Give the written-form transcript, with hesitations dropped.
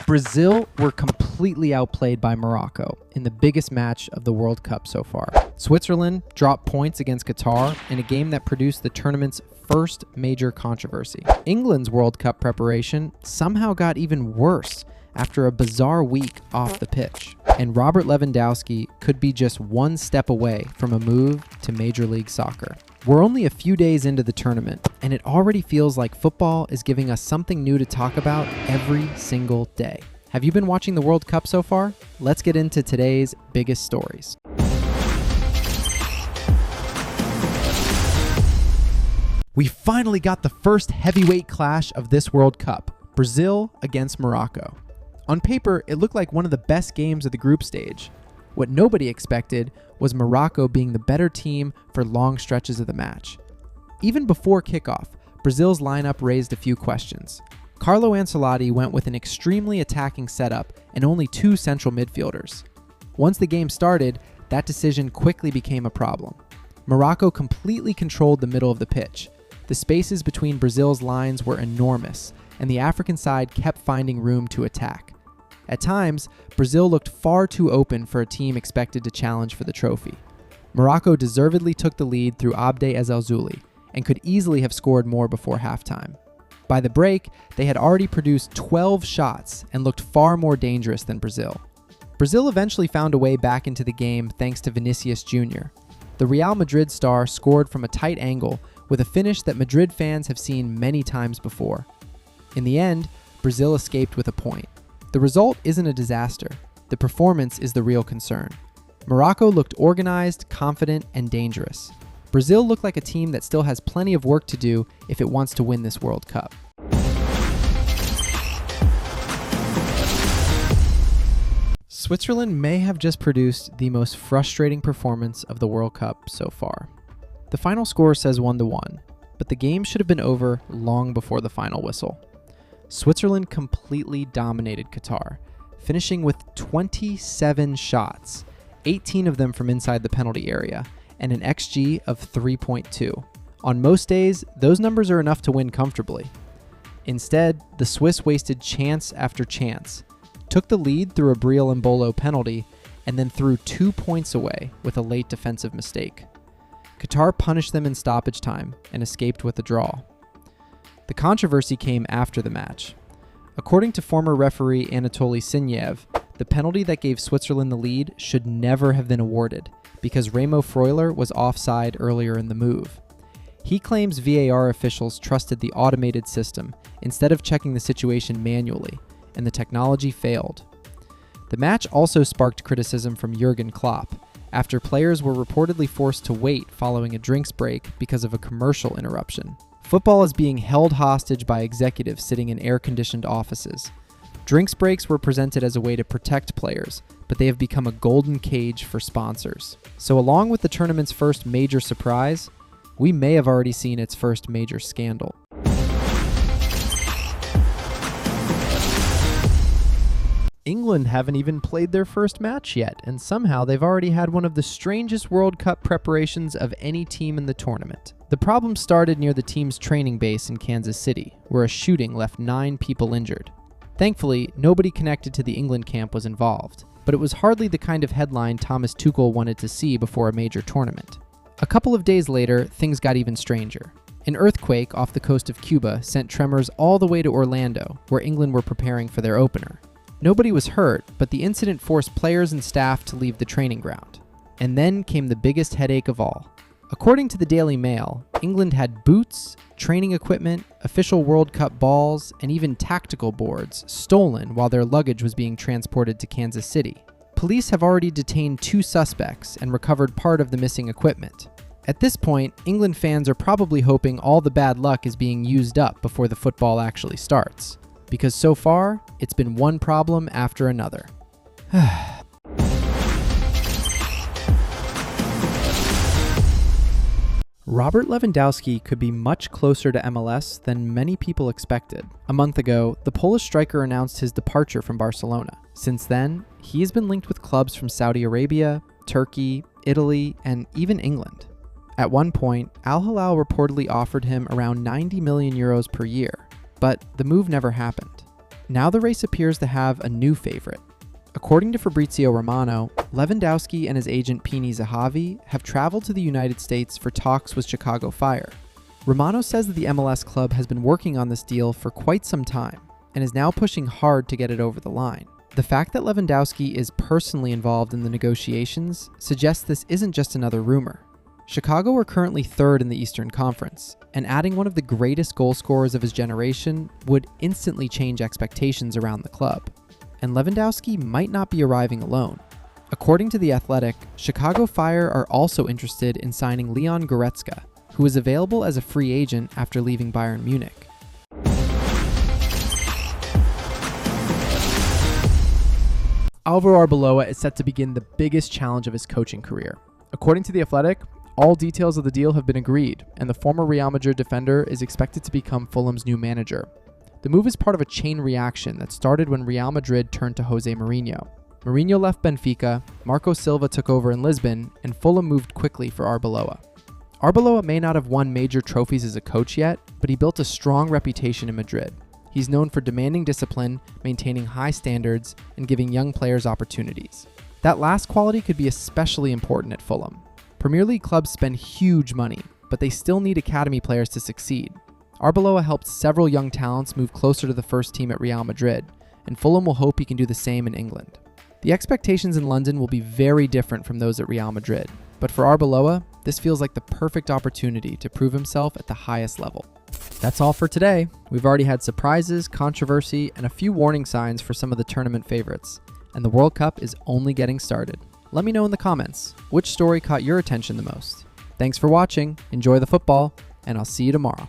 Brazil were completely outplayed by Morocco in the biggest match of the World Cup so far. Switzerland dropped points against Qatar in a game that produced the tournament's first major controversy. England's World Cup preparation somehow got even worse after a bizarre week off the pitch. And Robert Lewandowski could be just one step away from a move to Major League Soccer. We're only a few days into the tournament, and it already feels like football is giving us something new to talk about every single day. Have you been watching the World Cup so far? Let's get into today's biggest stories. We finally got the first heavyweight clash of this World Cup, Brazil against Morocco. On paper, it looked like one of the best games of the group stage. What nobody expected was Morocco being the better team for long stretches of the match. Even before kickoff, Brazil's lineup raised a few questions. Carlo Ancelotti went with an extremely attacking setup and only two central midfielders. Once the game started, that decision quickly became a problem. Morocco completely controlled the middle of the pitch. The spaces between Brazil's lines were enormous, and the African side kept finding room to attack. At times, Brazil looked far too open for a team expected to challenge for the trophy. Morocco deservedly took the lead through Abde Ezzalzouli and could easily have scored more before halftime. By the break, they had already produced 12 shots and looked far more dangerous than Brazil. Brazil eventually found a way back into the game thanks to Vinicius Jr. The Real Madrid star scored from a tight angle with a finish that Madrid fans have seen many times before. In the end, Brazil escaped with a point. The result isn't a disaster. The performance is the real concern. Morocco looked organized, confident, and dangerous. Brazil looked like a team that still has plenty of work to do if it wants to win this World Cup. Switzerland may have just produced the most frustrating performance of the World Cup so far. The final score says 1-1, but the game should have been over long before the final whistle. Switzerland completely dominated Qatar, finishing with 27 shots, 18 of them from inside the penalty area, and an XG of 3.2. On most days, those numbers are enough to win comfortably. Instead, the Swiss wasted chance after chance, took the lead through a Briel Embolo penalty, and then threw 2 points away with a late defensive mistake. Qatar punished them in stoppage time and escaped with a draw. The controversy came after the match. According to former referee Anatoly Sinyev, the penalty that gave Switzerland the lead should never have been awarded because Remo Freuler was offside earlier in the move. He claims VAR officials trusted the automated system instead of checking the situation manually, and the technology failed. The match also sparked criticism from Jurgen Klopp after players were reportedly forced to wait following a drinks break because of a commercial interruption. Football is being held hostage by executives sitting in air-conditioned offices. Drinks breaks were presented as a way to protect players, but they have become a golden cage for sponsors. So along with the tournament's first major surprise, we may have already seen its first major scandal. England haven't even played their first match yet, and somehow they've already had one of the strangest World Cup preparations of any team in the tournament. The problem started near the team's training base in Kansas City, where a shooting left 9 people injured. Thankfully, nobody connected to the England camp was involved, but it was hardly the kind of headline Thomas Tuchel wanted to see before a major tournament. A couple of days later, things got even stranger. An earthquake off the coast of Cuba sent tremors all the way to Orlando, where England were preparing for their opener. Nobody was hurt, but the incident forced players and staff to leave the training ground. And then came the biggest headache of all. According to the Daily Mail, England had boots, training equipment, official World Cup balls, and even tactical boards stolen while their luggage was being transported to Kansas City. Police have already detained 2 suspects and recovered part of the missing equipment. At this point, England fans are probably hoping all the bad luck is being used up before the football actually starts. Because so far, it's been one problem after another. Robert Lewandowski could be much closer to MLS than many people expected. A month ago, the Polish striker announced his departure from Barcelona. Since then, he has been linked with clubs from Saudi Arabia, Turkey, Italy, and even England. At one point, Al Hilal reportedly offered him around 90 million euros per year, but the move never happened. Now the race appears to have a new favorite. According to Fabrizio Romano, Lewandowski and his agent Pini Zahavi have traveled to the United States for talks with Chicago Fire. Romano says that the MLS club has been working on this deal for quite some time and is now pushing hard to get it over the line. The fact that Lewandowski is personally involved in the negotiations suggests this isn't just another rumor. Chicago are currently third in the Eastern Conference, and adding one of the greatest goal scorers of his generation would instantly change expectations around the club. And Lewandowski might not be arriving alone. According to The Athletic, Chicago Fire are also interested in signing Leon Goretzka, who is available as a free agent after leaving Bayern Munich. Alvaro Arbeloa is set to begin the biggest challenge of his coaching career. According to The Athletic, all details of the deal have been agreed, and the former Real Madrid defender is expected to become Fulham's new manager. The move is part of a chain reaction that started when Real Madrid turned to Jose Mourinho. Mourinho left Benfica, Marco Silva took over in Lisbon, and Fulham moved quickly for Arbeloa. Arbeloa may not have won major trophies as a coach yet, but he built a strong reputation in Madrid. He's known for demanding discipline, maintaining high standards, and giving young players opportunities. That last quality could be especially important at Fulham. Premier League clubs spend huge money, but they still need academy players to succeed. Arbeloa helped several young talents move closer to the first team at Real Madrid, and Fulham will hope he can do the same in England. The expectations in London will be very different from those at Real Madrid, but for Arbeloa, this feels like the perfect opportunity to prove himself at the highest level. That's all for today. We've already had surprises, controversy, and a few warning signs for some of the tournament favorites, and the World Cup is only getting started. Let me know in the comments, which story caught your attention the most? Thanks for watching, enjoy the football, and I'll see you tomorrow.